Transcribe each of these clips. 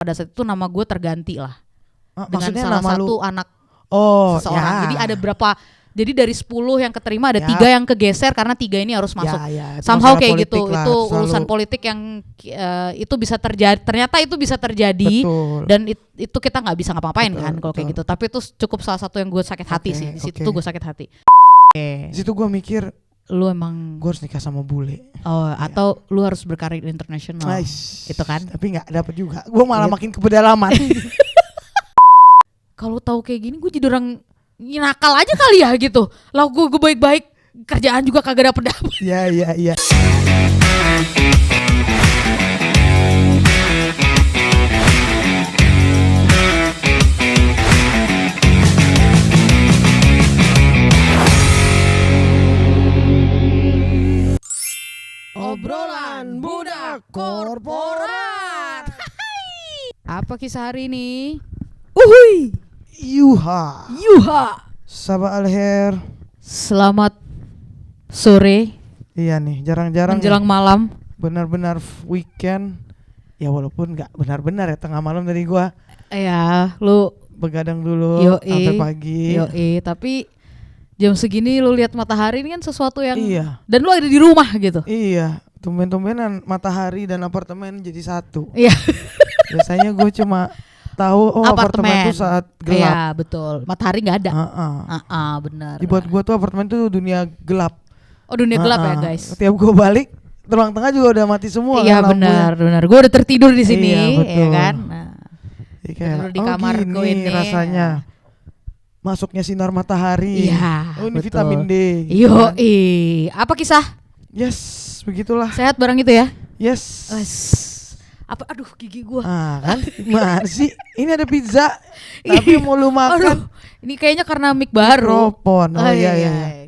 pada saat itu nama gue terganti lah dengan Maksudnya salah nama satu lu? anak Oh, seseorang. ya. Jadi ada berapa? Jadi dari 10 yang keterima ada Ya. 3 yang kegeser karena 3 ini harus masuk. Ya, itu Somehow masalah kayak politik gitu. lah, Itu selalu. urusan politik yang itu bisa terjadi. Ternyata itu bisa terjadi. Betul. Dan itu kita nggak bisa ngapa-ngapain Betul, kan kalau kayak betul. gitu. Tapi itu cukup salah satu yang gue sakit hati sih. Di situ oke. tuh gue sakit hati. Di situ gue mikir Lu emang gue harus nikah sama bule. atau lu harus berkarir internasional. Gitu kan. Tapi nggak dapet juga. Gue malah Gitu. makin ke pedalaman. Kalau tahu kayak gini gue jadi orang nakal aja kali ya gitu. Lah gue baik-baik kerjaan juga kagak dapet. Iya. Obrolan budak korporat. Apa kisah hari ini? Uhui. Yuha. Sabah alher. Selamat sore Iya nih, jarang-jarang menjelang nih, malam. benar-benar weekend. Ya walaupun nggak benar-benar ya, tengah malam dari gua Ya, lu begadang dulu Yoi. sampai pagi. tapi jam segini lu lihat matahari ini kan sesuatu yang Iya. dan lu ada di rumah gitu. Iya, tumben-tumbenan matahari dan apartemen jadi satu. Iya. Biasanya gue cuma tahu apartemen tuh saat gelap. Iya, betul. Matahari nggak ada. Benar. Jadi buat gue tuh apartemen tuh dunia gelap. Oh, dunia gelap ya, guys. Setiap gue balik, ruang tengah juga udah mati semua. Iya, kan lampunya. benar. Gue udah tertidur di sini, Iya, betul. ya kan? Nah, Jadi kayak, tidur di kamar gini gue ini. rasanya. Masuknya sinar matahari. Iya, Oh, ini betul. vitamin D. Yo, kan? apa kisah? Yes, begitulah. Sehat barang itu ya? Yes. Apa? Aduh, gigi gue. Kan? Gimana sih? Ini ada pizza, tapi mau lu makan. Aduh, ini kayaknya karena mic baru. Mikrofon. Oh iya.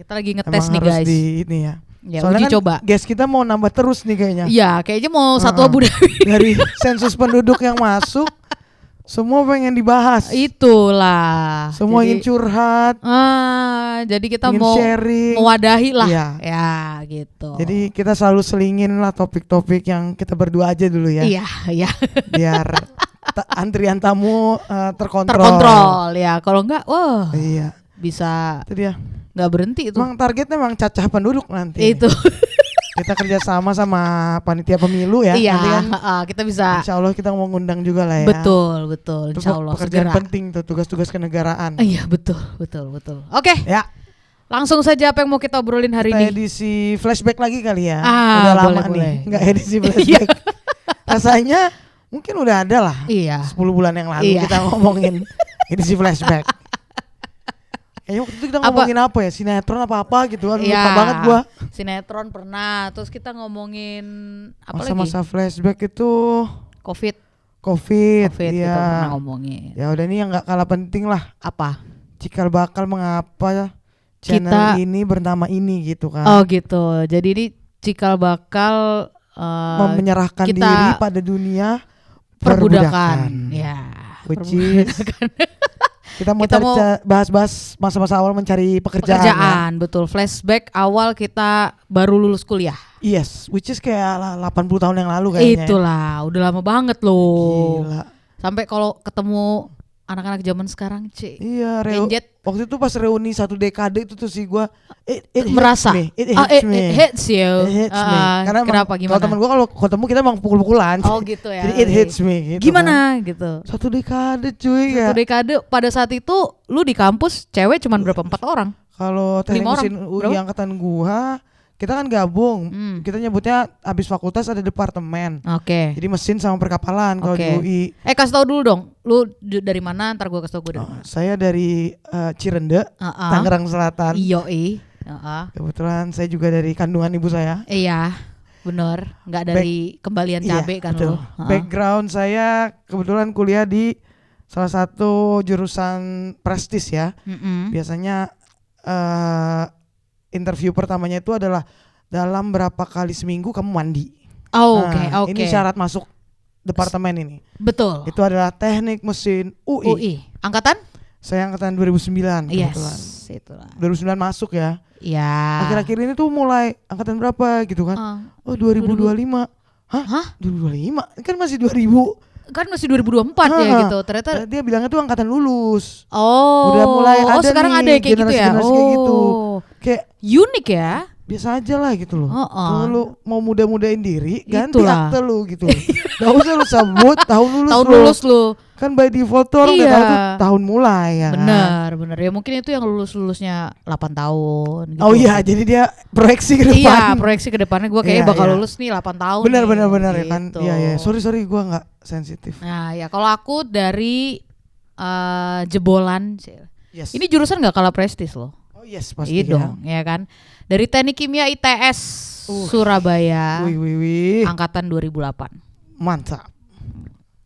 Kita lagi ngetes Emang nih, harus guys. di ini ya. Ya, Soalnya uji kan coba. guest kita mau nambah terus nih kayaknya. Iya, kayaknya mau satu Abu Dhabi. Dari sensus penduduk yang masuk, semua pengen dibahas. Itulah. Semua Jadi- ingin curhat, jadi kita ingin mau sharing. mewadahi lah. Iya. Ya, gitu. Jadi kita selalu selingin lah topik-topik yang kita berdua aja dulu ya. Iya. Biar antrian tamu terkontrol. Terkontrol ya. Kalau enggak, wah, Iya, bisa itu dia. nggak berhenti itu. Emang targetnya emang cacah penduduk nanti. Itu. Kita kerja sama panitia pemilu ya. Iya, Nanti kan kita bisa. insya Allah kita mau ngundang juga lah ya. Betul. Itu Insya Allah pekerjaan segera. penting tuh, tugas-tugas kenegaraan. Iya, betul. Oke, Ya, langsung saja apa yang mau kita obrolin hari kita ini. edisi flashback lagi kali ya. Ah, Udah lama boleh, nih, boleh. nggak edisi flashback. Rasanya mungkin udah ada lah. Iya. 10 bulan yang lalu Iya. kita ngomongin edisi flashback. Kayaknya waktu itu kita ngomongin apa ya? Sinetron apa gitu kan. Iya. Lupa banget gua. Sinetron pernah. Terus kita ngomongin apa Masa-masa lagi? flashback itu Covid Covid kita ya. pernah ngomongin. Ya udah, ini yang nggak kalah penting lah. Apa? Cikal bakal mengapa channel ini bernama ini gitu kan. Oh gitu. Jadi ini cikal bakal Menyerahkan kita diri pada dunia perbudakan. Ya. Which is kita mau bahas-bahas masa-masa awal mencari pekerjaan. Pekerjaan, betul. Flashback awal kita baru lulus kuliah. Yes, which is kayak 80 tahun yang lalu kayaknya. Itulah, udah lama banget loh. Gila. Sampai kalau ketemu anak-anak zaman sekarang, Iya, Genjet. waktu itu pas reuni 1 dekade itu tuh sih gua it merasa hits me. it hits you. It hits me. Karena kenapa, gimana? Kalau temen gua kalau ketemu kita emang pukul-pukulan. Oh gitu ya. Jadi it hits me gitu. Gimana gitu? 1 dekade cuy ya. 1 dekade pada saat itu lu di kampus cewek cuman berapa? 4 orang. Kalau teknik 5 orang. mesin UI Berapa? angkatan gua, kita kan gabung. Kita nyebutnya habis fakultas ada departemen. Oke. Jadi mesin sama perkapalan kalau di Oke. UI. Kasih tau dulu dong. Lu dari mana? Ntar gua kasih tau gue dari mana. Saya dari Cirende, Tangerang Selatan. Iyoi. Kebetulan saya juga dari kandungan ibu saya. Iya. Bener. Nggak dari kembalian cabe kan betul. lu. Background saya kebetulan kuliah di salah satu jurusan prestis ya. Biasanya interview pertamanya itu adalah dalam berapa kali seminggu kamu mandi. Oke. Ini syarat masuk departemen ini. Betul. Itu adalah teknik mesin UI. UI. Angkatan? Saya angkatan 2009 kebetulan. Yes, itulah. 2009 masuk ya. Ya. Akhir-akhir ini tuh mulai angkatan berapa gitu kan. Oh 2025. Hah? 2025? Kan masih 2000. kan masih 2024 ya gitu. Ternyata dia bilangnya tuh angkatan lulus. udah mulai ada sekarang nih ada kayak gitu ya. generasi-generasi kayak gitu. Kayak unik ya. biasa aja lah gitu loh. Kalau lu Heeh. mau muda-mudain diri, ganti Itulah. akte lu gitu. Gak usah lu sebut tahun lulus Tahun lu. lulus lu. Kan by default tuh orang udah Iya. tahu tuh tahun mulai ya kan. Bener. Ya mungkin itu yang lulusnya 8 tahun gitu. Oh iya, jadi dia proyeksi ke depan. Iya, proyeksi ke depannya gue kayaknya Iya, bakal iya. lulus nih 8 tahun. Benar nih, ya kan. gitu. Iya. Sorry gua nggak sensitif. Nah, ya kalau aku dari jebolan. Yes. Ini jurusan nggak kalah prestis loh. Oh yes pasti Iya ya. dong, ya kan. Dari Teknik Kimia ITS Surabaya, Wih. angkatan 2008. Mantap.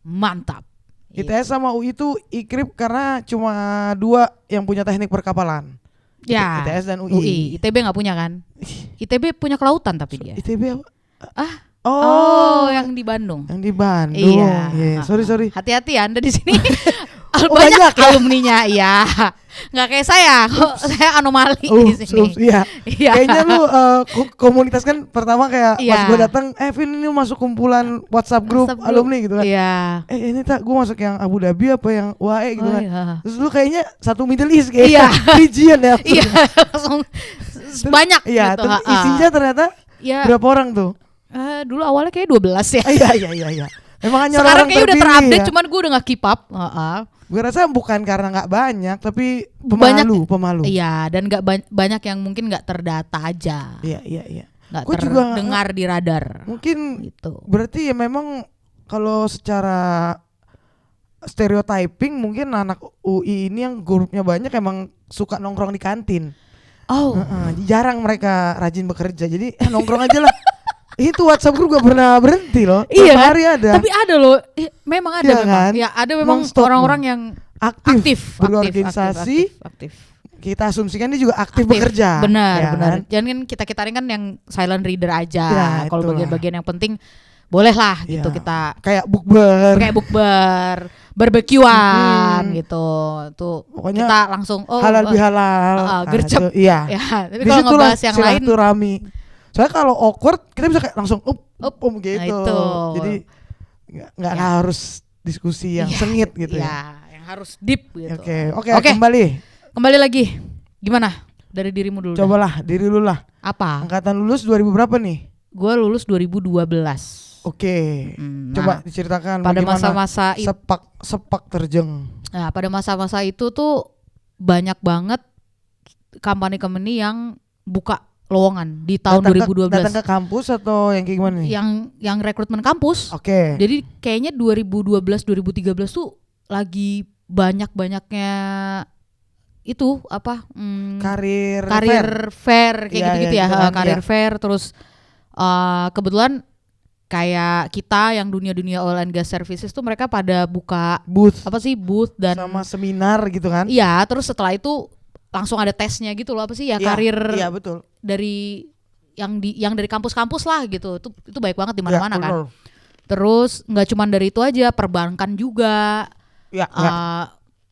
Mantap. ITS sama UI itu ikrip karena cuma 2 yang punya teknik perkapalan. Ya. ITS dan UI. ITB nggak punya kan? ITB punya kelautan tapi dia. ITB apa? Oh, yang di Bandung. Yang di Bandung. Iya. Yeah. Sorry. Hati-hati Anda di sini. Oh, banyak banyak ya? alumninya, iya. Nggak kayak saya, kok saya anomali di sini. Iya. Iya. Kayaknya lu komunitas kan pertama kayak pas Iya. gue datang, Vin ini masuk kumpulan WhatsApp group WhatsApp group. alumni gitu kan. Iya. Ini tak gue masuk yang Abu Dhabi apa yang UAE gitu Oh, kan. iya. Terus lu kayaknya satu Middle East kayak Iya. region ya. Iya, langsung banyak Iya, gitu. terus isinya ternyata ya, berapa orang tuh? dulu awalnya kayak 12 ya. Iya. Emang hanya Sekarang orang kayaknya udah terpilih terupdate, ya? cuman gue udah gak keep up. Gue rasa bukan karena nggak banyak, tapi Banyak. pemalu. Iya, dan gak banyak yang mungkin gak terdata aja. Iya. Gak Gua juga terdengar di radar. Mungkin Gitu. berarti ya memang kalau secara stereotyping mungkin anak UI ini yang grupnya banyak emang suka nongkrong di kantin. Oh, Jarang mereka rajin bekerja, jadi nongkrong aja lah. Itu WhatsApp group gak pernah berhenti loh. Iya Tiap kan? hari ada. tapi ada loh. Memang ada Iya memang. kan? Ya, ada memang Non-stop orang-orang yang aktif berorganisasi. aktif. Kita asumsikan dia juga aktif Aktif. bekerja. Benar. kan? Jangan kan kita ini kan yang silent reader aja. Ya, Kalau itulah. bagian-bagian yang penting boleh lah gitu Ya. kita Kayak bukber. kayak bukber, barbekyuan gitu. Tuh Pokoknya kita langsung halal bihalal. gercep. Itu, iya. Ya, tapi Di kalau situlah ngebahas yang lain silaturahmi. Soalnya kalau awkward kita bisa kayak langsung gitu. Nah, itu. Jadi nggak harus diskusi yang Iya, sengit gitu ya. Yang harus deep gitu. Oke, kembali. Kembali lagi. Gimana? Dari dirimu dulu. dah. Cobalah diri lu lah. Apa? Angkatan lulus 2000 berapa nih? Gue lulus 2012. Oke. Coba diceritakan pada bagaimana masa-masa itu. sepak terjeng. Nah, pada masa-masa itu tuh banyak banget company-company yang buka lowongan di tahun 2012. Datang ke kampus atau yang kayak gimana nih? Yang rekrutmen kampus. Oke. Jadi kayaknya 2012 2013 tuh lagi banyak-banyaknya itu apa? Karir fair kayak Iya, gitu-gitu iya, ya. gitu kan, Karir iya. fair terus kebetulan kayak kita yang dunia oil and gas services tuh mereka pada buka booth apa sih booth dan sama seminar gitu kan? iya, terus setelah itu langsung ada tesnya gitu loh, apa sih ya, Iya, karir Iya betul. dari yang dari kampus-kampus lah gitu. Itu baik banget di mana-mana Iya, kan. betul. Terus nggak cuma dari itu aja, perbankan juga. Ya,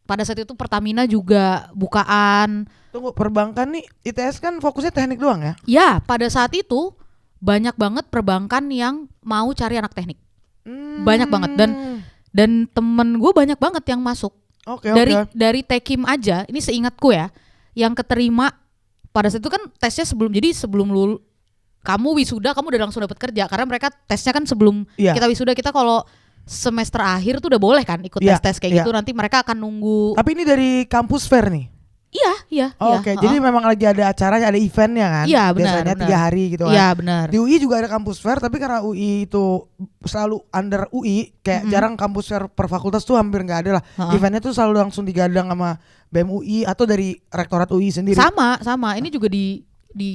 Pada saat itu Pertamina juga bukaan. Tunggu, perbankan nih ITS kan fokusnya teknik doang ya? Ya, pada saat itu banyak banget perbankan yang mau cari anak teknik. Banyak banget dan temen gue banyak banget yang masuk. Oke. Dari Tekim aja, ini seingatku ya, yang keterima pada saat itu kan tesnya sebelum kamu wisuda kamu udah langsung dapat kerja karena mereka tesnya kan sebelum Iya. kita wisuda, kita kalau semester akhir tuh udah boleh kan ikut Iya, tes kayak iya. gitu, nanti mereka akan nunggu. Tapi ini dari kampus fair nih. Iya. Oke, jadi memang lagi ada acaranya, ada eventnya kan? Iya, benar, Biasanya benar. 3 hari gitu kan? Iya benar. Di UI juga ada kampus fair, tapi karena UI itu selalu under UI, kayak jarang kampus fair per fakultas tuh hampir nggak ada lah. Eventnya tuh selalu langsung digadang sama BEM UI atau dari rektorat UI sendiri. Sama. Ini juga di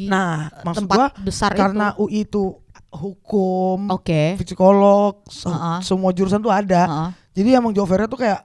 Nah, maksud tempat gua besar karena itu. UI itu hukum, Oke. psikolog, Uh-uh. semua jurusan tuh ada. Heeh. Jadi emang job fair-nya tuh kayak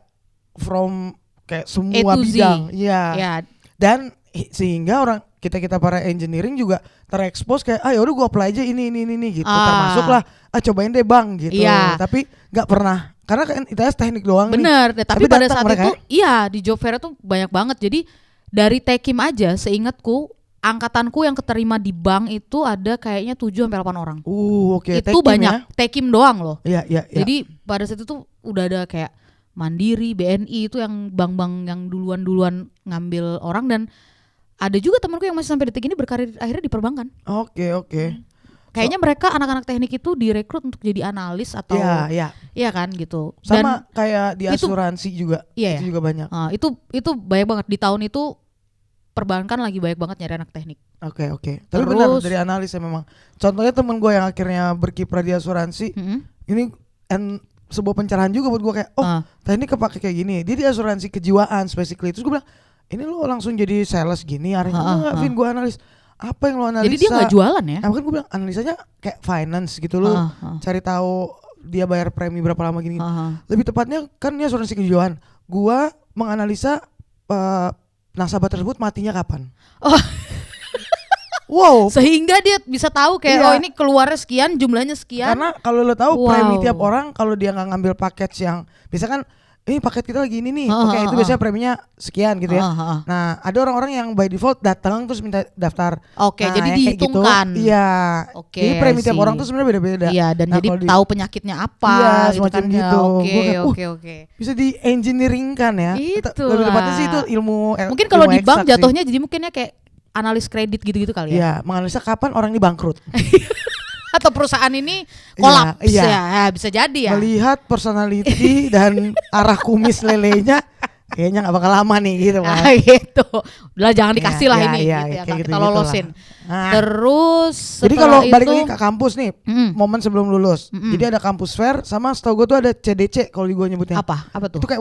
from kayak semua A to Z. bidang. Iya. Ya, Dan sehingga orang kita para engineering juga terekspos kayak ya udah gua apply aja ini gitu. Termasuk lah cobain deh Bang gitu. Iya. Tapi nggak pernah karena kan ITS teknik doang nih. bener. Tapi pada datang saat mereka itu iya di job fair tuh banyak banget. Jadi dari Tekim aja seingatku angkatanku yang keterima di bank itu ada kayaknya 7 sampai 8 orang. Oke. Itu Tekim banyak. ya. Tekim doang loh. Iya. Jadi pada saat itu udah ada kayak Mandiri, BNI itu yang bank-bank yang duluan ngambil orang, dan ada juga temanku yang masih sampai detik ini berkarir akhirnya di perbankan. Oke. Kayaknya mereka anak-anak teknik itu direkrut untuk jadi analis atau iya kan gitu. Sama kayak di asuransi juga. Iya, itu juga banyak. Itu banyak banget di tahun itu, perbankan lagi banyak banget nyari anak teknik. Oke. Tapi benar dari analis ya memang. Contohnya temen gue yang akhirnya berkiprah di asuransi, ini sebuah pencerahan juga buat gue kayak teknik kepake kayak gini. Dia di asuransi kejiwaan basically. Terus gue bilang, ini lo langsung jadi sales gini, hari ini enggak, Vin, gue analis. Apa yang lo analisa? Jadi dia nggak jualan ya? Kan gue bilang analisanya kayak finance gitu, lo cari tahu dia bayar premi berapa lama gini. Lebih tepatnya kan ini asuransi kejiwaan. Gua menganalisa nasabah tersebut matinya kapan. Wow. Sehingga dia bisa tahu kayak ini keluarnya sekian, jumlahnya sekian. Karena kalau lo tahu premi tiap orang, kalau dia nggak ngambil paket yang bisa kan, ini paket kita lagi ini nih, oke, itu biasanya preminya sekian gitu ya. Nah, ada orang-orang yang by default datang terus minta daftar. Oke, jadi dihitungkan. Gitu, iya. Oke. Jadi premi tiap orang tuh sebenarnya beda-beda. Iya, dan jadi tahu penyakitnya apa. Iya, gitu semacam kan. gitu. Oke. Bisa di engineering-kan ya. Lebih tepatnya sih itu ilmu. Mungkin kalau di bank jatuhnya jadi mungkinnya kayak analis kredit gitu-gitu kali ya. Iya, menganalisa kapan orang ini bangkrut. Atau perusahaan ini kolaps ya, bisa jadi ya. Melihat personality dan arah kumis lelenya, kayaknya nggak bakal lama nih gitu kan. Gitu. Udah jangan dikasih lah ini gitu ya, kita lolosin. Terus jadi kalau balik lagi ke kampus nih, momen sebelum lulus. Jadi ada kampus fair sama setahu gue tuh ada CDC kalau di gue nyebutnya. Apa tuh? Itu kayak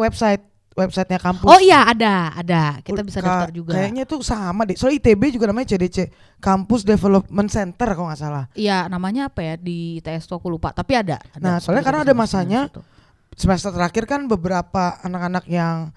websitenya kampus. Oh iya, ada. Kita bisa daftar juga. Kayaknya tuh sama deh. Soalnya ITB juga namanya CDC, Campus Development Center kalau nggak salah. Iya, namanya apa ya di ITS tuh aku lupa. Tapi ada. Nah, soalnya karena ada masanya semester terakhir kan beberapa anak-anak yang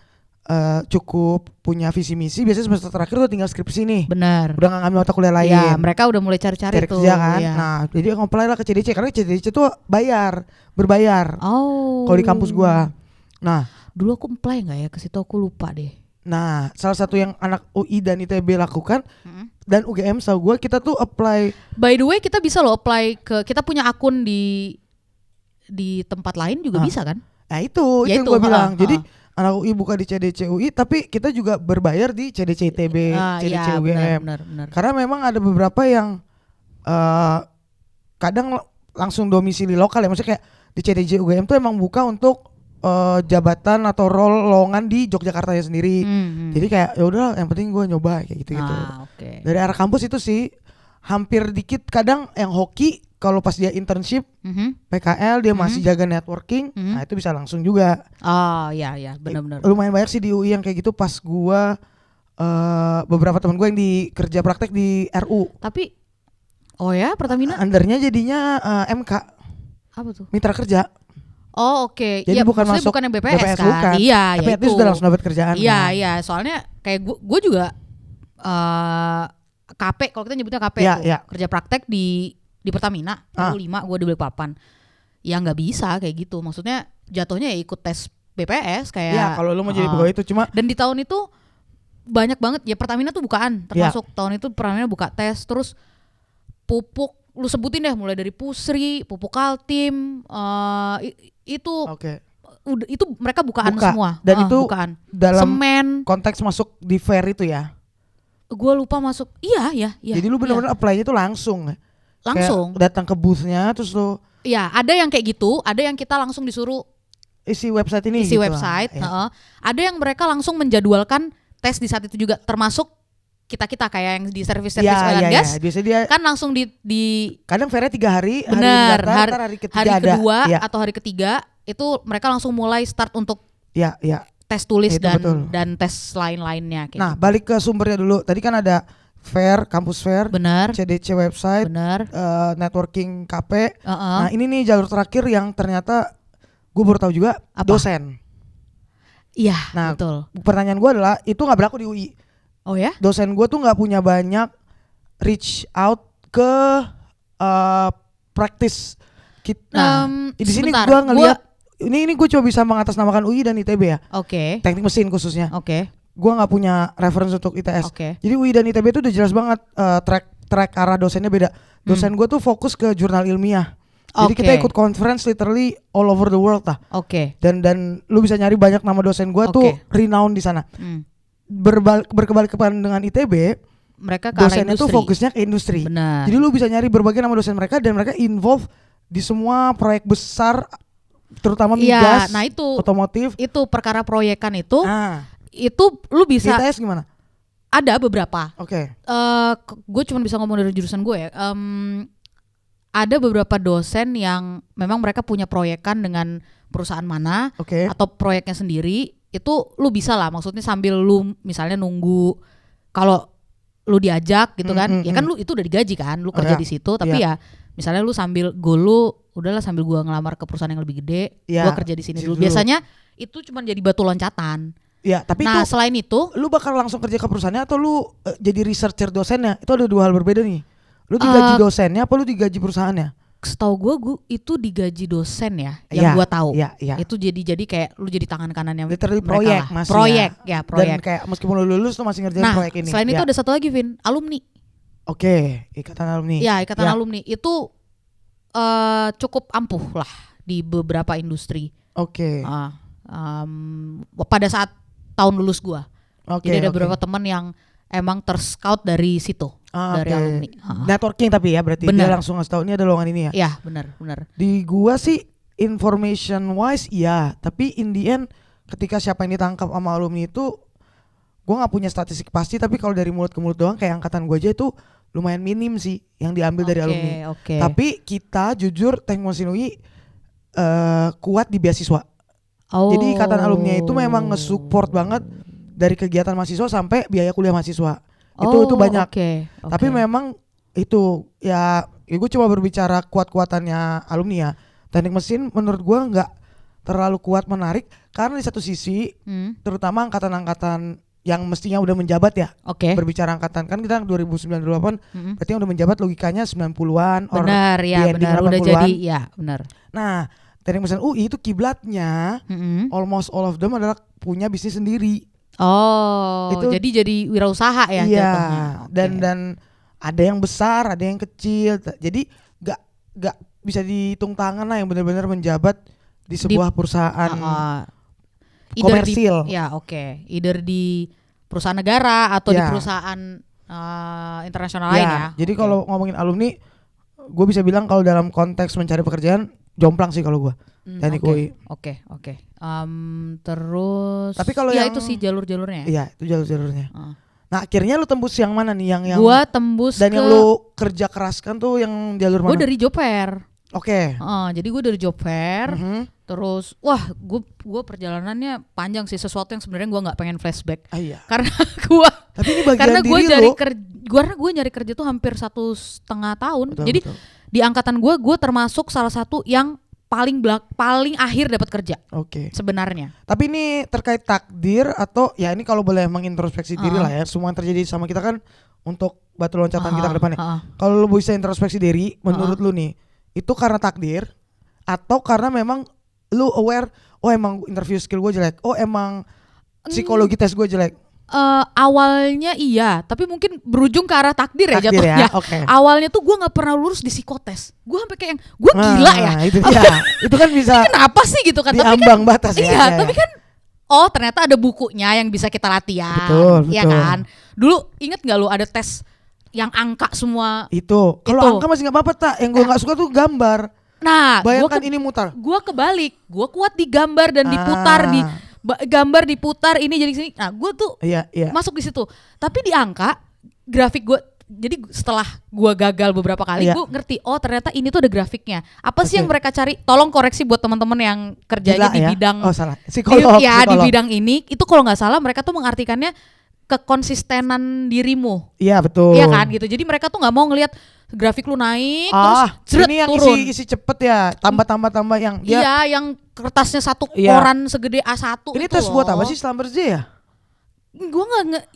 cukup punya visi misi biasanya semester terakhir tuh tinggal skripsi nih. Benar. Udah nggak ngambil mata kuliah lain. Ya, mereka udah mulai cari-cari tuh. Kerja kan. Ya. Nah, jadi ngoplay lah ke CDC karena CDC tuh berbayar. Kalau di kampus gua. Nah, dulu aku apply nggak ya ke situ, aku lupa deh. Nah, salah satu yang anak UI dan ITB lakukan dan UGM tahu gue, kita tuh apply. By the way, kita bisa loh apply kita punya akun di tempat lain juga bisa kan? Nah itu yang gue bilang. Jadi anak UI buka di CDC UI, tapi kita juga berbayar di CDC ITB, CDC UGM. Benar. Karena memang ada beberapa yang kadang langsung domisili lokal ya, maksudnya kayak di CDC UGM tuh emang buka untuk jabatan atau role lowongan di Yogyakarta ya sendiri. Jadi kayak ya udah, yang penting gue nyoba kayak gitu. Okay. Dari arah kampus itu sih hampir dikit, kadang yang hoki kalau pas dia internship PKL dia masih jaga networking, nah itu bisa langsung juga. Oh iya benar-benar. Lumayan banyak sih di UI yang kayak gitu pas gue beberapa teman gue yang kerja praktek di RU. Tapi Pertamina undernya jadinya MK. Apa tuh? Mitra kerja. Oh oke. Jadi bukan masuk yang BPS kan? Bukan. Iya. Tapi itu sudah langsung dapat kerjaan. Iya. Soalnya kayak gue juga KP, kalau kita nyebutnya KP tuh, kerja praktek di Pertamina. Aku 5, gue di Balikpapan. Ya nggak bisa kayak gitu. Maksudnya jatuhnya ya ikut tes BPS kayak. Iya, kalau lu mau jadi pegawai itu cuma. Dan di tahun itu banyak banget ya, Pertamina tuh bukaan. Termasuk tahun itu Pertamina buka tes, terus pupuk. Lu sebutin deh mulai dari Pusri, Pupuk Kaltim, itu itu mereka bukaan semua. Dan itu bukaan. Dalam semen. Konteks masuk di fair itu ya. Gue lupa masuk. Iya. Jadi lu benar-benar apply-nya itu langsung. Langsung. Kayak datang ke booth-nya terus lu. Iya, ada yang kayak gitu, ada yang kita langsung disuruh isi website ini. Isi gitu website. Ada yang mereka langsung menjadwalkan tes di saat itu juga, termasuk kita kayak yang di service oil and gas, biasanya dia kan langsung di kadang fairnya 3 hari, bener, hari ketiga hari kedua atau hari ketiga itu mereka langsung mulai start untuk tes tulis dan tes lain-lainnya. Nah, balik ke sumbernya dulu. Tadi kan ada fair, kampus fair, bener, CDC website, networking KP. Nah ini nih jalur terakhir yang ternyata gue baru tahu juga. Dosen. Iya, nah, betul. Pertanyaan gue adalah itu nggak berlaku di UI. Oh ya? Dosen gue tuh nggak punya banyak reach out ke practice. Di sini gue ngelihat ini gue coba bisa mengatasnamakan UI dan ITB ya. Oke. Teknik mesin khususnya. Oke. Gue nggak punya reference untuk ITS. Oke. Jadi UI dan ITB itu udah jelas banget track arah dosennya beda. Dosen gue tuh fokus ke jurnal ilmiah. Jadi kita ikut conference literally all over the world lah. Dan lu bisa nyari banyak nama dosen gue tuh renowned di sana. Berkebalikan dengan ITB, mereka dosennya tuh fokusnya ke industri. Benar. Jadi lu bisa nyari berbagai nama dosen mereka dan mereka involve di semua proyek besar, terutama migas, nah itu otomotif. Itu perkara proyekan itu lu bisa. Di ITS gimana? Ada beberapa. Gue cuma bisa ngomong dari jurusan gue ya. Ada beberapa dosen yang memang mereka punya proyekan dengan perusahaan mana atau proyeknya sendiri. Itu lu bisa lah, maksudnya sambil lu misalnya nunggu kalau lu diajak gitu kan, ya kan lu itu udah digaji kan, lu kerja di situ, tapi ya misalnya lu sambil lu udahlah sambil gua ngelamar ke perusahaan yang lebih gede, gua kerja di sini dulu. Biasanya itu cuma jadi batu loncatan. Ya, tapi nah selain itu, lu bakal langsung kerja ke perusahaannya atau lu jadi researcher dosennya? Itu ada dua hal berbeda nih. Lu digaji dosennya apa lu digaji perusahaannya? Setahu gue itu digaji dosen ya, yang gue tahu. Itu jadi kayak lu jadi tangan kanannya literally proyek masih. Proyek. Dan kayak meskipun lu lulus lu masih ngerjain proyek ini. Selain itu ada satu lagi, Vin, alumni. Ikatan alumni. Ya, ikatan alumni itu cukup ampuh lah di beberapa industri. Pada saat tahun lulus gue. Jadi ada beberapa teman yang emang terscout dari situ. Dari alumni. Networking tapi ya berarti dia langsung ngasih tahu ini ada lowongan ini ya. Iya, benar. Di gua sih information wise tapi in the end ketika siapa yang ditangkap sama alumni itu gua nggak punya statistik pasti, tapi kalau dari mulut ke mulut doang kayak angkatan gua aja itu lumayan minim sih yang diambil dari alumni. Tapi kita jujur Teknik Mesin UI kuat di beasiswa. Jadi ikatan alumni itu memang nge-support banget dari kegiatan mahasiswa sampai biaya kuliah mahasiswa. Itu banyak. Tapi memang itu ya gue coba berbicara kuat-kuatannya alumni ya. Teknik mesin menurut gue nggak terlalu kuat menarik karena di satu sisi terutama angkatan-angkatan yang mestinya udah menjabat ya. Berbicara angkatan kan kita 2098 berarti yang udah menjabat logikanya 90-an benar ya, benar udah jadi ya, benar. Nah, Teknik Mesin UI itu kiblatnya almost all of them adalah punya bisnis sendiri. Itu jadi wirausaha ya jatuhnya. Dan ada yang besar, ada yang kecil. Jadi gak bisa dihitung tangan lah yang benar-benar menjabat di sebuah perusahaan komersil. Either di perusahaan negara atau di perusahaan internasional lain ya. Jadi kalau ngomongin alumni, gue bisa bilang kalau dalam konteks mencari pekerjaan jomplang sih kalau gue. Teknik UI. Terus tapi kalau ya itu sih jalur-jalurnya. Iya, itu jalur-jalurnya. Nah, akhirnya lu tembus yang mana nih yang gua tembus dan yang lu kerja keraskan tuh yang jalur mana? Gua dari job fair. Jadi gue dari job fair. Terus gua perjalanannya panjang sih, sesuatu yang sebenarnya gua nggak pengen flashback. Karena gua tapi ini bagian karena gua diri gue nyari kerja tuh hampir 1,5 tahun. Jadi di angkatan gua termasuk salah satu yang paling akhir dapat kerja. Sebenarnya. Tapi ini terkait takdir atau ya ini kalau boleh mengintrospeksi diri lah ya. Semua yang terjadi sama kita kan untuk batu loncatan kita ke depannya. Kalau lu bisa introspeksi diri, menurut lu nih, itu karena takdir atau karena memang lu aware, emang interview skill gue jelek, emang psikologi tes gue jelek. Awalnya iya, tapi mungkin berujung ke arah takdir ya jatuhnya. Awalnya tuh gue nggak pernah lulus di psikotes. Gue sampai kayak gue gila ya. Itu kan bisa. Kenapa sih gitu kan? Di ambang batas ya. Iya, tapi kan ternyata ada bukunya yang bisa kita latihan. Betul. Kan? Dulu inget nggak lu ada tes yang angka semua? Itu. Kalau angka masih nggak apa-apa tak. Yang gue nggak suka tuh gambar. Nah, bayangkan ini mutar. Gue kebalik. Gue kuat di gambar dan diputar gambar diputar ini jadi sini. Nah, gue tuh masuk di situ. Tapi di angka grafik gue. Jadi setelah gue gagal beberapa kali, gue ngerti. Ternyata ini tuh ada grafiknya. Apa sih yang mereka cari? Tolong koreksi buat teman-teman yang kerjanya di bidang. Salah. Psikolog. Di bidang ini. Itu kalau nggak salah mereka tuh mengartikannya kekonsistenan dirimu. Iya betul. Iya kan gitu. Jadi mereka tuh nggak mau ngelihat grafik lu naik terus jeret ini yang turun. isi cepet ya, tambah yang dia. Iya, yang kertasnya satu koran segede A1. Ini tes buat apa sih Slumber J ya? Gue nggak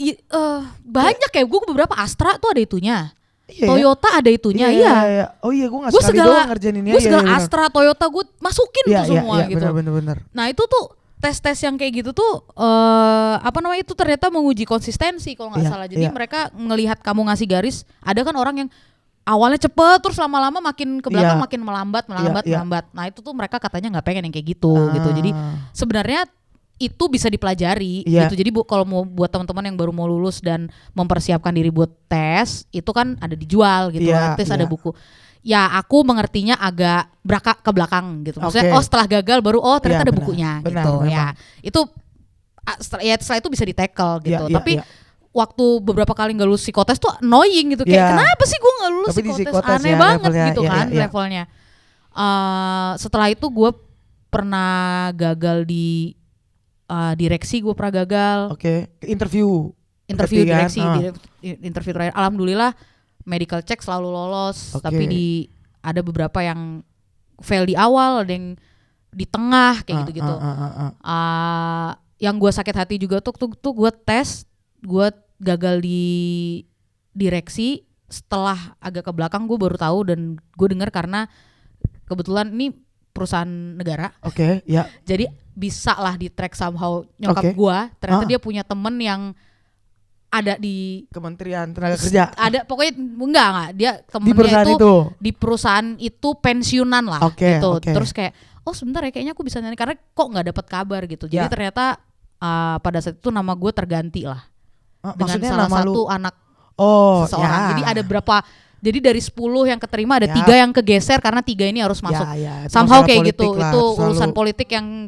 banyak ya. Gue beberapa Astra tuh ada itunya. Toyota ada itunya. Iya. Oh iya, gue nggak sekali doang ngerjain ini. Gue segala Astra, Toyota gue masukin tuh semua gitu. Bener. Nah itu tuh tes-tes yang kayak gitu tuh itu ternyata menguji konsistensi kalau nggak salah. Jadi mereka ngelihat kamu ngasih garis. Ada kan orang yang awalnya cepet terus lama-lama makin ke belakang makin melambat. Nah itu tuh mereka katanya nggak pengen yang kayak gitu gitu. Jadi sebenarnya itu bisa dipelajari gitu. Jadi kalau mau buat teman-teman yang baru mau lulus dan mempersiapkan diri buat tes, itu kan ada dijual gitu. Tes ada buku. Ya aku mengertinya agak berakak ke belakang gitu. Maksudnya setelah gagal baru ternyata ada bukunya gitu. Memang. Ya itu setelah itu bisa di-tackle gitu. Tapi waktu beberapa kali nggak lulus psikotes tuh annoying gitu. Kayak kenapa sih gue nggak lulus psikotes? Aneh banget gitu kan levelnya. Setelah itu gue pernah gagal di direksi, gue pernah gagal. Interview direksi, interview terakhir. Alhamdulillah medical check selalu lolos, tapi ada beberapa yang fail di awal, ada yang di tengah kayak gitu-gitu. Yang gue sakit hati juga tuh gue tes, gue gagal di direksi. Setelah agak ke belakang gue baru tahu dan gue dengar karena kebetulan ini perusahaan negara. Jadi bisa lah di track somehow nyokap gua. Ternyata dia punya temen yang ada di Kementerian Tenaga Kerja. Ada pokoknya enggak dia temennya di perusahaan itu di perusahaan itu pensiunan lah gitu. Terus kayak sebentar ya kayaknya aku bisa nyanyi karena kok nggak dapat kabar gitu. Jadi ternyata pada saat itu nama gue terganti lah dengan salah satu anak seseorang. Jadi ada berapa? Jadi dari 10 yang keterima ada 3 yang kegeser karena 3 ini harus masuk. Somehow kayak gitu. Lah, itu urusan politik yang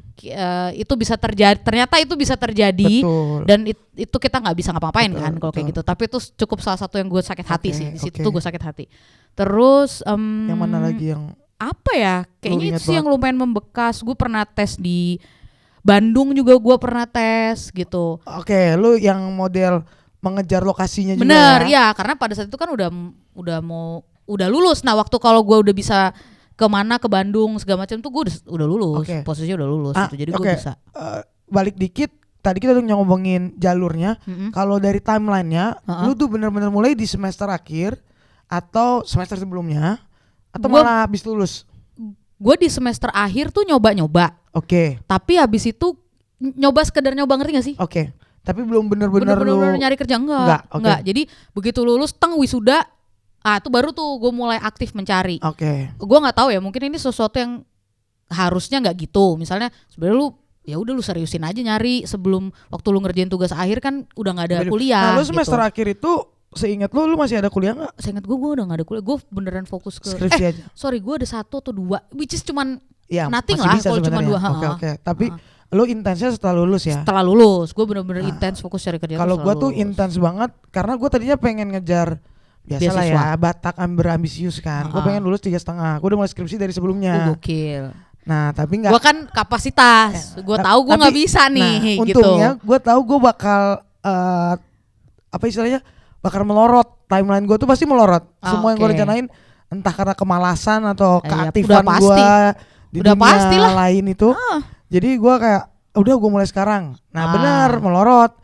itu bisa terjadi. Ternyata itu bisa terjadi. Betul. Dan itu kita nggak bisa ngapa-ngapain kan kalau kayak gitu. Tapi itu cukup salah satu yang gue sakit hati sih. Di situ tuh gue sakit hati. Terus yang mana lagi yang apa ya? Kayaknya itu sih yang lumayan membekas. Gue pernah tes di Bandung juga gue pernah tes gitu. Lu yang model mengejar lokasinya juga. Bener ya, karena pada saat itu kan udah lulus. Nah waktu kalau gue udah bisa kemana ke Bandung segala macam tuh gue udah lulus, posisinya udah lulus gitu. Jadi gue bisa. Balik dikit, tadi kita udah ngomongin jalurnya. Kalau dari timelinenya, lu tuh bener-bener mulai di semester akhir atau semester sebelumnya atau malah habis lulus? Gue di semester akhir tuh nyoba-nyoba. Tapi habis itu sekedar nyoba, ngerti gak sih? Tapi belum bener-bener nyari kerja enggak. Jadi begitu lulus wisuda, itu baru tuh gue mulai aktif mencari. Gue nggak tahu ya, mungkin ini sesuatu yang harusnya nggak gitu. Misalnya sebenarnya lu seriusin aja nyari sebelum waktu lu ngerjain tugas akhir kan udah nggak ada kuliah. Nah, lu semester akhir itu seingat lu masih ada kuliah nggak? Seingat gue udah nggak ada kuliah. Gue beneran fokus ke skripsi aja. Sorry, gue ada 1 atau 2, which is cuman nothing lah kalau cuma 2. Tapi lu intensnya setelah lulus ya? Setelah lulus, gue bener-bener intens fokus cari kerja. Kalau gue tuh intens banget karena gue tadinya pengen ngejar biasalah ya, Batak ambisius kan. Gue pengen lulus 3,5. Gue udah mulai skripsi dari sebelumnya. Gokil. Nah tapi nggak. Gue kan kapasitas. Gue tahu gue nggak bisa nih. Nah, untungnya gue tahu gue bakal bakal melorot. Timeline gue tuh pasti melorot. Semua yang gue rencanain entah karena kemalasan atau keaktifan gue di dunia lain itu. Jadi gue kayak udah gue mulai sekarang. Nah benar melorot.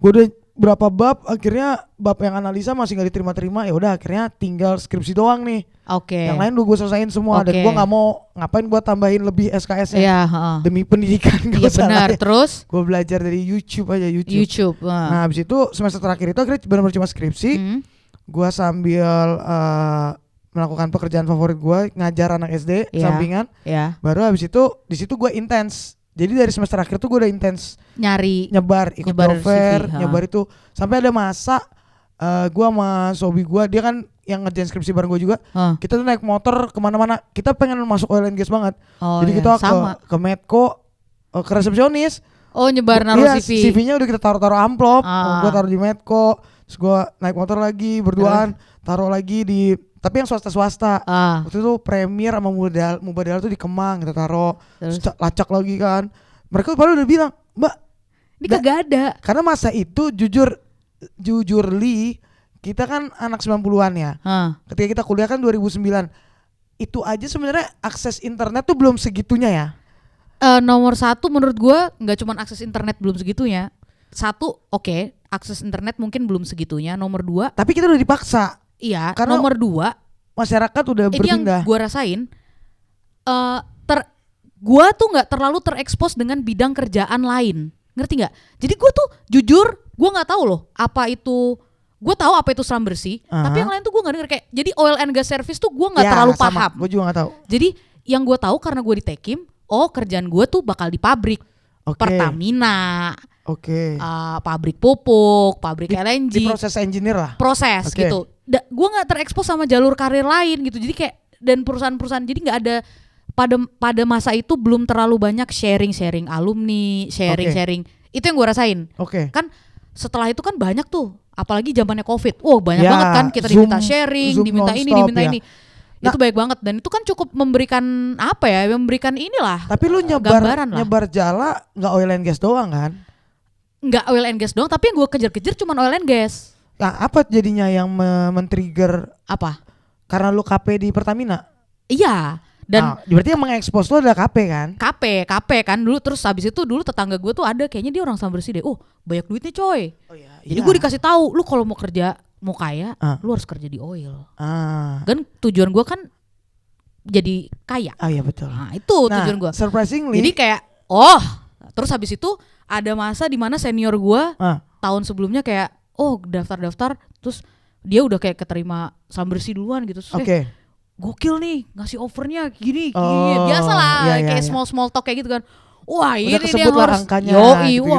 Gue udah berapa bab, akhirnya bab yang analisa masih gak diterima-terima. Ya udah akhirnya tinggal skripsi doang nih. Yang lain udah gue selesaiin semua. Dan gue gak mau ngapain gue tambahin lebih SKS-nya demi pendidikan. Iya benar. Terus gue belajar dari YouTube aja. YouTube. Nah habis itu semester terakhir itu akhirnya benar-benar cuma skripsi. Gue sambil melakukan pekerjaan favorit gue, ngajar anak SD sampingan. Baru habis itu di situ gue intens. Jadi dari semester akhir tuh gue udah intens nyebar, ikut fair, nyebar itu sampai ada masa gue sama Sobi gue, dia kan yang ngerjain skripsi bareng gue juga. Kita tuh naik motor kemana-mana. Kita pengen masuk oil and gas banget. Jadi kita ke Medco, ke resepsionis. Nyebar naruh CV. CV-nya udah kita taruh amplop. Gue taruh di Medco. Terus gue naik motor lagi berduaan, taruh lagi di, tapi yang swasta. Waktu itu Premier sama Mubadala tuh di Kemang kita taruh. Terus lacak lagi kan. Mereka baru udah bilang, "Mbak, ini kagak ada." Karena masa itu jujur Li, kita kan anak 90-an ya. Ketika kita kuliah kan 2009. Itu aja sebenarnya akses internet tuh belum segitunya ya. Nomor 1 menurut gue nggak cuma akses internet belum segitunya. 1 akses internet mungkin belum segitunya. Nomor 2, tapi kita udah dipaksa. Iya. Karena nomor 2, masyarakat udah berpindah. Yang gue rasain, gue tuh nggak terlalu terekspos dengan bidang kerjaan lain, ngerti nggak? Jadi gue tuh jujur, gue nggak tahu loh apa itu gue tahu apa itu selam bersih, tapi yang lain tuh gue nggak denger kayak. Jadi oil and gas service tuh gue nggak terlalu paham. Gue juga nggak tahu. Jadi yang gue tahu karena gue di Tekim, kerjaan gue tuh bakal di pabrik Pertamina, pabrik pupuk, pabrik LNG, di proses engineer lah. Proses gitu. Gue nggak terekspos sama jalur karir lain gitu. Jadi kayak dan perusahaan-perusahaan jadi nggak ada pada masa itu belum terlalu banyak sharing alumni, sharing. Itu yang gue rasain. Kan setelah itu kan banyak tuh. Apalagi zamannya COVID, banyak banget kan kita diminta sharing, diminta ini, diminta ini. Itu baik banget dan itu kan cukup memberikan memberikan inilah. Tapi lu nyebar jala nggak oil and gas doang kan? Nggak oil and gas doang, tapi yang gue kejar-kejar cuma oil and gas. Nah, apa jadinya yang men-trigger apa? Karena lu KP di Pertamina? Iya. Dan berarti yang mengekspos lu adalah KP kan? KP kan dulu, terus habis itu dulu tetangga gue tuh ada kayaknya dia orang Sam bersih deh. Banyak duitnya coy. Jadi gue dikasih tahu, lu kalau mau kerja mau kaya, lu harus kerja di oil. Kan tujuan gue kan jadi kaya. Iya betul. Nah, itu tujuan gue. Surprisingly. Jadi kayak terus habis itu ada masa di mana senior gue tahun sebelumnya kayak daftar, terus dia udah kayak keterima Sam bersih duluan gitu. Gokil nih ngasih offernya gini biasalah kayak small talk kayak gitu kan. Wah ini nih yang harus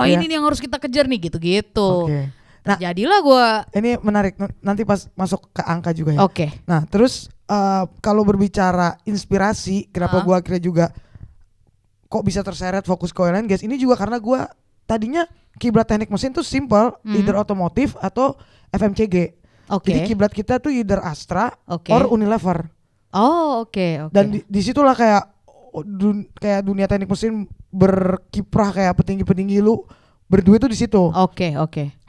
ini nih yang harus kita kejar nih gitu. Nah jadilah gue. Ini menarik nanti pas masuk ke angka juga ya. Nah terus kalau berbicara inspirasi kenapa gue akhirnya juga kok bisa terseret fokus ke oil and gas ini juga karena gue tadinya kiblat teknik mesin tuh simple, either otomotif atau FMCG. Jadi kiblat kita tuh either Astra or Unilever. Dan disitulah kayak dunia teknik mesin berkiprah kayak petinggi lu berduit tuh di situ.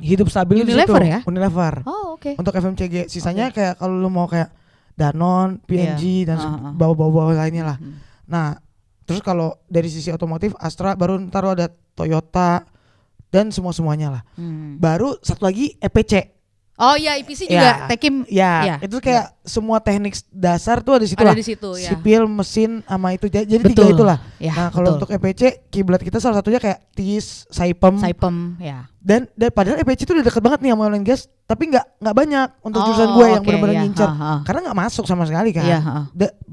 Hidup stabil di situ. Ya? Unilever. Untuk FMCG, sisanya kayak kalau lu mau kayak Danone, P&G dan bawah-bawah lainnya lah. Nah, terus kalau dari sisi otomotif Astra baru ntar ada Toyota dan semuanya lah. Baru satu lagi EPC. EPC juga Tekim. Itu kayak semua teknik dasar tuh ada di situ lah. Sipil, mesin sama itu. Jadi tiga itulah. Nah, kalau untuk EPC kiblat kita salah satunya kayak TIS, Saipem. Dan padahal EPC itu udah deket banget nih sama oil and gas, tapi nggak banyak untuk jurusan gue yang benar-benar ngincer. Karena nggak masuk sama sekali kan.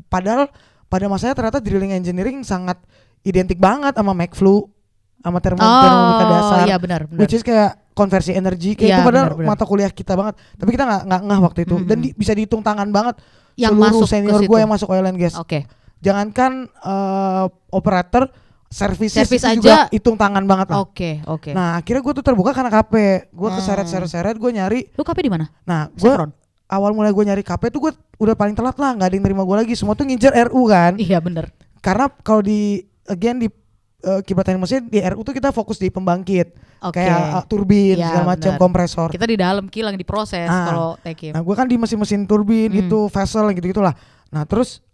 Padahal pada masanya ternyata drilling engineering sangat identik banget sama McFlu, sama termodinamika dasar. Benar. Which is kayak konversi energi kayak itu padahal mata kuliah kita banget, tapi kita nggak ngeh waktu itu dan bisa dihitung tangan banget yang seluruh masuk senior gue yang masuk oil and gas. Jangankan operator, servis itu juga hitung tangan banget lah. Nah akhirnya gue tuh terbuka karena KP, gue keseret gue nyari. Lu KP di mana? Nah gue awal mulai gue nyari KP tuh gue udah paling telat lah, nggak ada yang terima gue lagi, semua tuh ngincer RU kan. Iya bener. Karena kalau di kiblat teknik mesin di RU tuh kita fokus di pembangkit, kayak turbin segala macam, kompresor. Kita di dalam kilang diproses kalau Tekim. Nah gue kan di mesin-mesin turbin itu vessel gitu-gitulah. Nah terus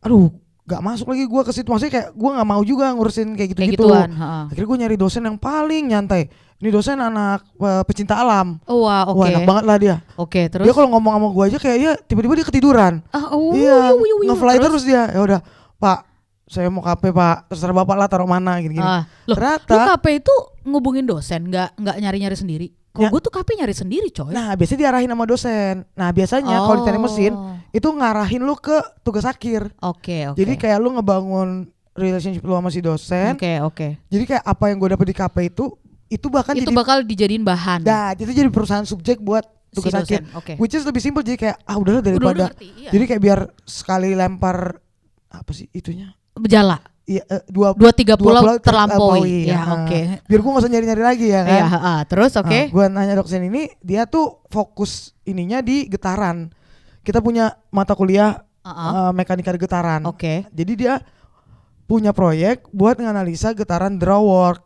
gak masuk lagi gue ke situ, maksudnya kayak gue gak mau juga ngurusin kayak gitu-gitu. Akhirnya gue nyari dosen yang paling nyantai. Ini dosen anak pecinta alam. Wah enak banget lah dia. Terus dia kalau ngomong sama gue aja kayak tiba-tiba dia ketiduran. Ngefly terus dia. Ya udah Pak, saya mau KP Pak, terserah Bapak lah taruh mana gini-gini. Ternyata lu KP itu ngubungin dosen, nggak nyari-nyari sendiri. Kalau gue tuh KP nyari sendiri coy. Nah biasanya diarahin sama dosen. Nah biasanya kalau di teknik mesin itu ngarahin lu ke tugas akhir. Jadi kayak lu ngebangun relationship lu sama si dosen. Jadi kayak apa yang gue dapet di KP itu bahkan bakal dijadiin bahan. Nah itu jadi perusahaan subjek buat tugas akhir. Which is lebih simple, jadi kayak udahlah daripada. Jadi kayak biar sekali lempar apa sih itunya? Berjala. Iya, 2-3 pulau terlampaui. Biar gue gak usah nyari-nyari lagi ya kan. Terus gue nanya dosen ini, dia tuh fokus ininya di getaran. Kita punya mata kuliah mekanika getaran. Jadi dia punya proyek buat nganalisa getaran drawwork.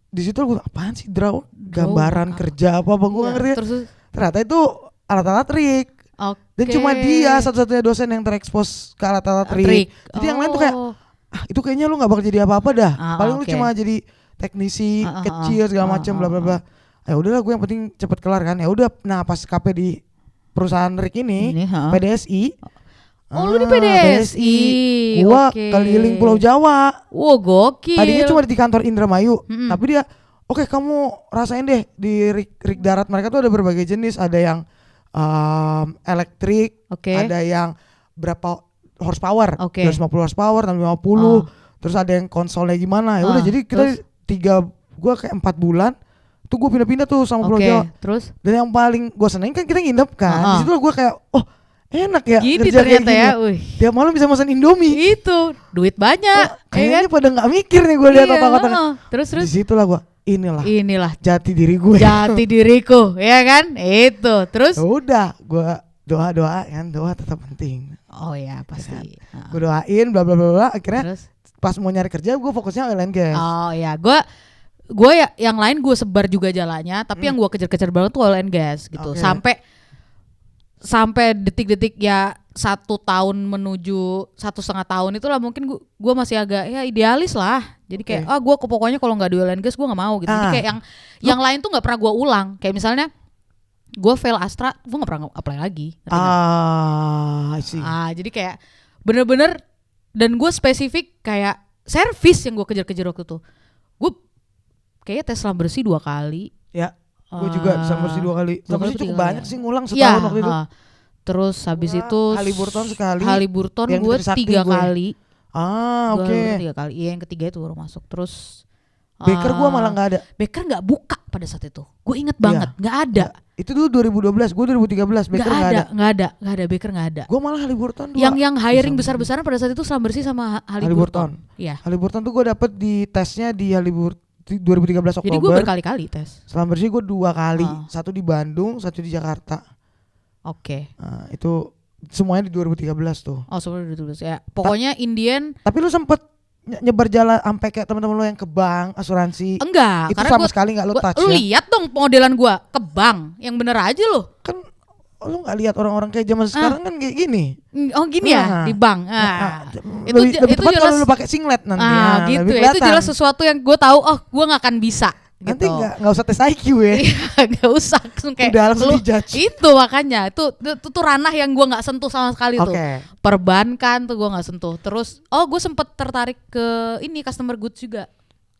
Di situ gue apaan sih drawwork? Gambaran kerja apa gue gak ngerti. Ternyata itu alat-alat rig. Dan cuma dia satu-satunya dosen yang terekspos ke alat-alat rig. Jadi yang lain tuh kayak itu kayaknya lu gak bakal jadi apa-apa dah. Paling lu cuma jadi teknisi kecil segala macam bla bla bla. Ya udahlah gue yang penting cepet kelar kan. Ya udah, nah pas KP di perusahaan rig ini PDSI. Lu di PDSI. Gua keliling Pulau Jawa. Gokil. Tadinya cuma di kantor Indramayu, tapi dia kamu rasain deh di rig darat mereka tuh ada berbagai jenis, ada yang elektrik, ada yang berapa horsepower, 250 horsepower, 650, terus ada yang konsolnya gimana. Ya udah jadi kita gue kayak 4 bulan tuh gue pindah-pindah tuh sama Pulau Jawa. Terus? Dan yang paling gue seneng kan kita nginep kan. Di situ gue kayak enak ya gini kerja ternyata kayak ya. gini. Tiap malam bisa pesan Indomie. Itu duit banyak. Kayaknya pada nggak mikir nih gue lihat otak-otaknya. Terus. Di situlah gue inilah jati diri gue. Jati diriku, ya kan? Itu. Terus? Udah, gue doa kan, doa tetap penting. Oh ya pasti. Gue doain, bla bla bla. Akhirnya terus? Pas mau nyari kerja, gue fokusnya oil and gas. Oh ya, gue ya yang lain gue sebar juga jalannya, tapi yang gue kejar-kejar banget tuh oil and gas gitu. Sampai detik-detik ya 1 tahun menuju 1,5 tahun itulah mungkin gue masih agak ya idealis lah. Jadi kayak gue pokoknya kalau nggak di oil and gas gue nggak mau gitu. Jadi kayak yang lain tuh nggak pernah gue ulang. Kayak misalnya gue fail Astra, gue nggak pernah apply lagi. Jadi kayak bener-bener dan gue spesifik kayak servis yang gue kejar-kejar waktu itu. Gue kayaknya tes selam bersih 2 kali. Ya. Gue juga selam bersih 2 kali. Selam bersih cukup banyak sih ngulang setahun waktu itu. Terus habis itu Haliburton sekali. Haliburton gue 3 kali. Oke. 3 kali. Iya yang ketiga itu baru masuk. Terus Baker gue malah nggak ada. Baker nggak buka pada saat itu. Gue inget banget nggak ada. Itu dulu 2012, gue 2013 Baker nggak ada. Baker nggak ada. Gue malah Haliburton 2. Yang hiring besar-besaran pada saat itu selam bersih sama Haliburton. Iya. Haliburton tuh gue dapet di tesnya di Haliburton 2013 Oktober. Jadi gue berkali-kali tes. Selam bersih gue 2 kali. 1 di Bandung, 1 di Jakarta. Nah, itu semuanya di 2013 tuh. Oh, semuanya di 2013 ya. Pokoknya Indian. Tapi lu sempet nyebar jalan sampai kayak teman-teman lu yang ke bank asuransi? Enggak, itu sama sekali nggak lu touch. Lu lihat dong modelan gua ke bank, yang bener aja lo. Kan lu nggak lihat orang-orang kayak zaman sekarang kan kayak gini. Oh gini ya di bank. Itu tepat kalau lu pakai singlet nanti. Gitu ya. Itu jelas sesuatu yang gue tahu. Oh, gue nggak akan bisa. Nanti gitu. nggak usah tes IQ ya. Nggak usah kayak udah langsung dijudge. Itu makanya itu ranah yang gue nggak sentuh sama sekali tuh. Perbankan tuh gue nggak sentuh. Terus gue sempet tertarik ke ini customer goods juga.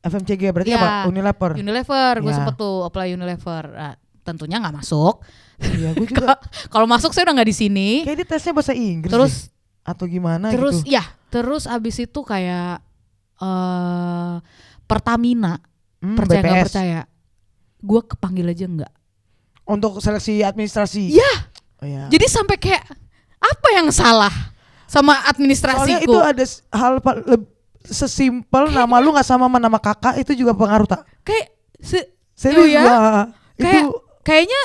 FMCG berarti apa? Unilever gue sempet tuh apply Unilever. Nah, tentunya nggak masuk. Iya gue juga. Kalau masuk saya udah nggak di sini. Kayak di tesnya bahasa Inggris. Terus atau gimana terus, gitu. Terus abis itu kayak Pertamina. Percaya nggak percaya, gue kepanggil aja enggak. Untuk seleksi administrasi. Iya. Jadi sampai kayak apa yang salah sama administrasiku? Soalnya itu ada hal sesimpel nama lu nggak sama nama kakak itu juga pengaruh tak? Kayak serius ya? Kayaknya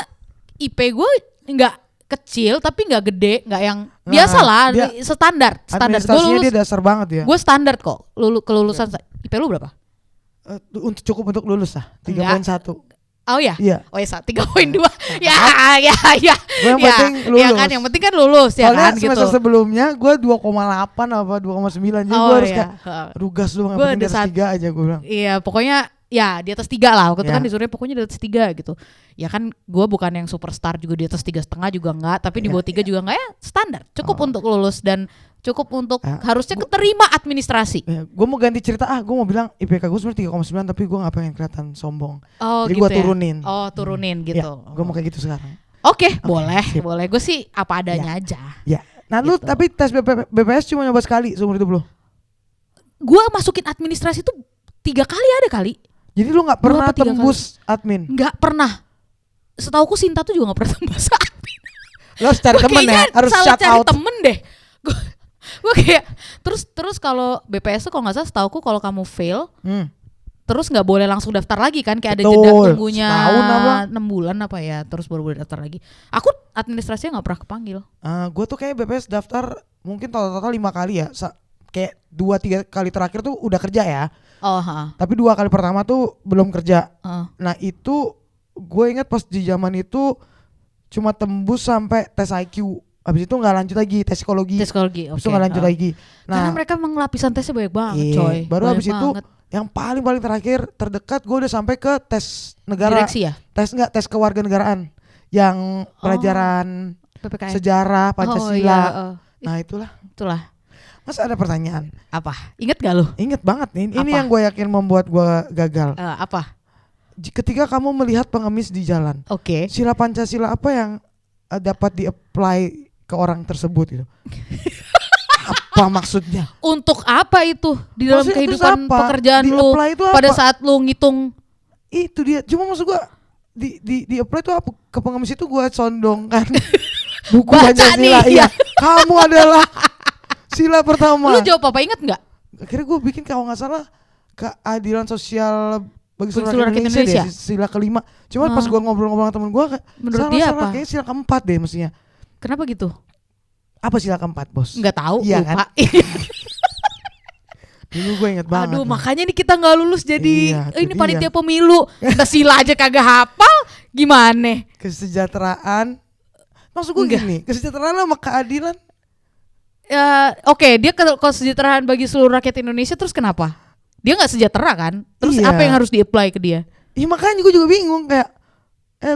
IP gue nggak kecil tapi nggak gede, nggak yang biasa lah, standar. Administrasinya dia dasar banget ya. Gue standar kok, kelulusan IP lu berapa? Cukup untuk lulus lah 3.1. Oh ya? Iya. Oh ya 3.2. Ya. Yang penting lulus. Ya kan yang penting kan lulus ya kan gitu. Semester sebelumnya gue 2,8 apa 2,9 jadi gue harus kayak rugas doang, yang penting di atas 3 aja gue bilang. Iya pokoknya ya di atas 3 lah. Waktu itu kan disuruhnya pokoknya di atas 3 gitu. Ya kan gue bukan yang superstar juga, di atas 3,5 juga enggak, tapi di bawah 3 juga enggak, ya standar. Cukup untuk lulus dan cukup untuk harusnya keterima administrasi. Gue mau ganti cerita, gue mau bilang IPK gue sebenarnya 3,9 tapi gue gak pengen kelihatan sombong. Jadi gitu gue turunin. Turunin gitu. Gue mau kayak gitu sekarang. Oke, boleh. Gue sih apa adanya aja. Ya. Nah lu tapi tes BPS cuma nyoba sekali seumur hidup lu? Gue masukin administrasi tuh 3 kali ada kali. Jadi lu gak pernah tembus admin? Gak pernah. Setauku Sinta tuh juga gak pernah tembus admin. Lo harus cari temen ya? Harus shout out. Salah cari temen deh. Gue kayak terus kalau BPS tuh kalau nggak salah setauku kalau kamu fail terus nggak boleh langsung daftar lagi kan, kayak ada jeda tunggunya 6 bulan apa ya, terus baru boleh daftar lagi. Aku administrasinya nggak pernah kepanggil. Gue tuh kayak BPS daftar mungkin total 5 kali ya, kayak 2-3 kali terakhir tuh udah kerja ya. Tapi 2 kali pertama tuh belum kerja. Nah itu gue ingat pas di zaman itu cuma tembus sampai tes IQ. Habis itu gak lanjut lagi tes psikologi. Habis itu gak lanjut lagi. Nah, karena mereka memang lapisan tesnya banyak banget coy. Baru habis itu yang paling terakhir terdekat gue udah sampai ke tes negara. Direksi ya? Tes kewarganegaraan. Yang pelajaran PPKN. Sejarah, Pancasila. Nah itulah. Mas ada pertanyaan. Apa? Ingat gak lu? Ingat banget nih. Ini yang gue yakin membuat gue gagal. Apa? Ketika kamu melihat pengemis di jalan. Sila Pancasila apa yang dapat di-apply ke orang tersebut gitu. Apa maksudnya? Untuk apa itu di dalam Maksudnya kehidupan pekerjaan lu apa? pada saat lu ngitung? Itu dia. Cuma maksud gua di apply itu apa? Ke pengemis itu gua condongkan buku Pancasila. Iya. Kamu adalah sila pertama. Lu jawab apa, inget nggak? Akhirnya gue bikin kalau nggak salah keadilan sosial bagi seluruh rakyat Indonesia deh, sila kelima. Cuma pas gue ngobrol-ngobrol sama temen gue, menurut dia apa? Kayaknya sila keempat deh mestinya. Kenapa gitu? Apa sila keempat, Bos? Nggak tahu, iya, lupa. Kan? Dulu gue inget banget. Aduh, makanya nih kita nggak lulus jadi ini dia. panitia pemilu. Kita sila aja kagak hafal, gimana? Kesejahteraan. Maksud gue gini, kesejahteraan sama keadilan. Oke, dia kesejahteraan bagi seluruh rakyat Indonesia, terus kenapa? Dia nggak sejahtera kan? Terus apa yang harus di-apply ke dia? Iya makanya gue juga bingung kayak,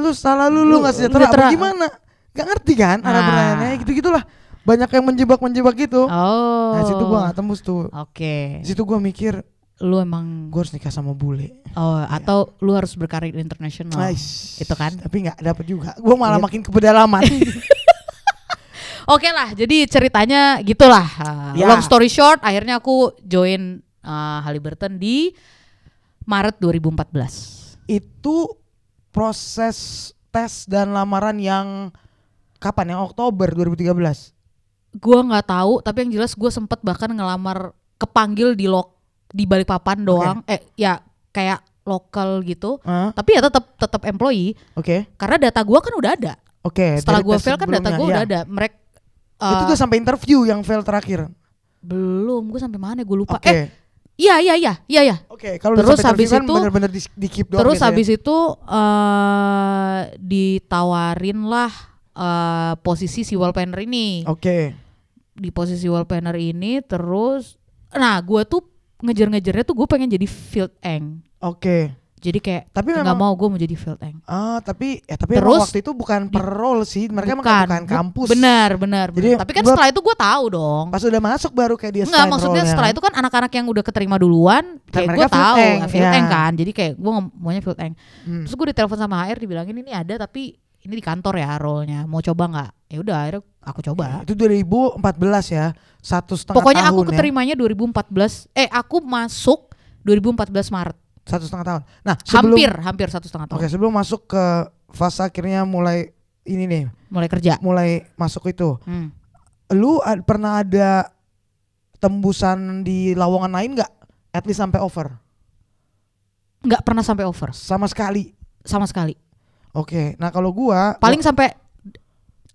lu salah lu nggak sejahtera apa gimana? Gak ngerti kan arah pertanyaannya gitu-gitulah. Banyak yang menjebak gitu. Oh. Nah situ gue gak tembus tuh. Oke. Situ gue mikir, lu emang gue harus nikah sama bule. Oh ya. Atau lu harus berkarir internasional. Itu kan? Tapi gak dapet juga. Gue malah makin ke pedalaman. Oke lah, jadi ceritanya gitulah. Long story short, akhirnya aku join Halliburton di Maret 2014. Itu proses tes dan lamaran yang kapan? Yang Oktober 2013? Gua nggak tahu, tapi yang jelas gue sempet bahkan ngelamar, kepanggil di Balikpapan doang. Ya kayak lokal gitu. Tapi ya tetap employee. Karena data gue kan udah ada. Setelah gue fail kan data gue udah ada. Mereka itu udah sampai interview yang fail terakhir? Belum, gue sampai mana gue lupa. Iya. Kalau terus habis kan itu bener-bener di keep doang. Terus habis itu ditawarin lah posisi si wall planner ini. Di posisi wall planner ini terus, nah gue tuh ngejar-ngejarnya tuh gue pengen jadi field eng. Jadi kayak nggak mau gue mau jadi field eng. Tapi terus waktu itu bukan per role sih, mereka bukan kampus. Benar. Jadi, tapi kan setelah itu gue tahu dong. Pas udah masuk baru kayak dia. Enggak, maksudnya setelah itu kan anak-anak yang udah keterima duluan, kayak gue tahu field eng kan. Jadi kayak gue maunya field eng. Terus gue ditelepon sama HR dibilangin ini ada tapi ini di kantor ya role-nya. Mau coba nggak? Ya udah, akhirnya aku coba. Itu 2014 ya, 1,5 tahun. Pokoknya aku keterimanya 2014. Aku masuk 2014 Maret. 1,5 tahun. Nah, hampir 1,5 tahun. Sebelum masuk ke fase akhirnya mulai ini nih. Mulai kerja. Mulai masuk itu. Lu pernah ada tembusan di lowongan lain nggak? At least sampai offer? Nggak pernah sampai offer. Sama sekali. Nah kalau gua paling sampai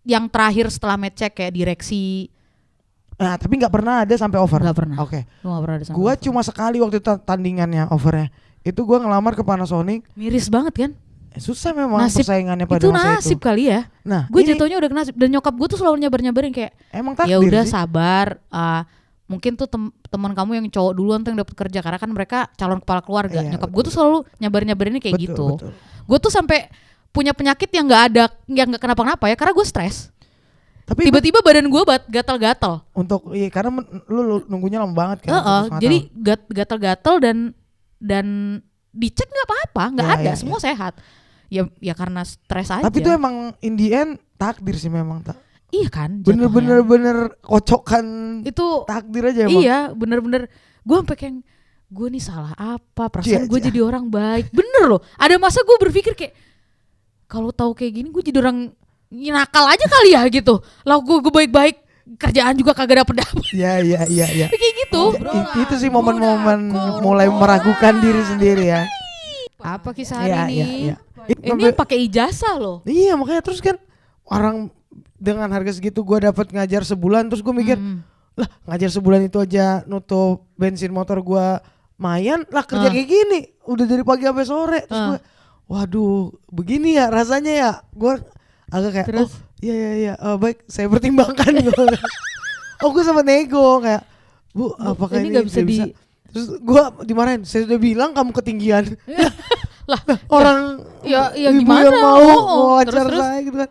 yang terakhir setelah match check kayak direksi. Nah tapi nggak pernah ada sampai offer. Nggak pernah. Lu nggak pernah ada sampai. Gua offer. Cuma sekali waktu itu tandingannya offernya. Itu gue ngelamar ke Panasonic. Miris banget kan? Susah memang persaingannya pada itu masa itu. Nasib kali ya. Nah, gue jatuhnya udah nasib. Dan nyokap gue tuh selalu nyabar-nyabarin kayak, emang takdir ya udah sih. sabar. Mungkin tuh teman kamu yang cowok duluan tuh yang dapat kerja karena kan mereka calon kepala keluarga. Nyokap gue tuh selalu nyabar-nyabarinnya kayak gitu. Gue tuh sampai punya penyakit yang nggak kenapa-kenapa ya karena gue stres. Tapi tiba-tiba badan gue gatal-gatal. Karena lu nunggunya lama banget kan. Jadi gatal-gatal dan dicek nggak apa-apa, nggak ada, semua sehat. Ya karena stres aja. Tapi itu emang in the end takdir sih memang tak. Iya kan. Bener-bener kocokan itu takdir aja emang. Iya bener-bener. Gue sampai kayak gue nih salah apa? Perasaan gue jadi orang baik. Bener loh. Ada masa gue berpikir kayak kalau tahu kayak gini gue jadi orang nakal aja kali ya gitu. Lah gue baik-baik. Kerjaan juga kagak dapet. Iya. Kayak gitu. Itu sih momen-momen mulai meragukan diri sendiri ya. Apa kisah hari ini? Iya. Ini pakai ijazah loh. Iya makanya terus kan orang dengan harga segitu gue dapat ngajar sebulan terus gue mikir lah ngajar sebulan itu aja nutup bensin motor gue mayan lah kerja kayak gini udah dari pagi sampai sore terus gue waduh begini ya rasanya ya gue agak kayak terus? Iya baik saya pertimbangkan. Gue sama nego kayak Bu apakah ini gak bisa terus gue dimarahin saya sudah bilang kamu ketinggian. lah orang ya ibu gimana yang mau wawancara saya gitu kan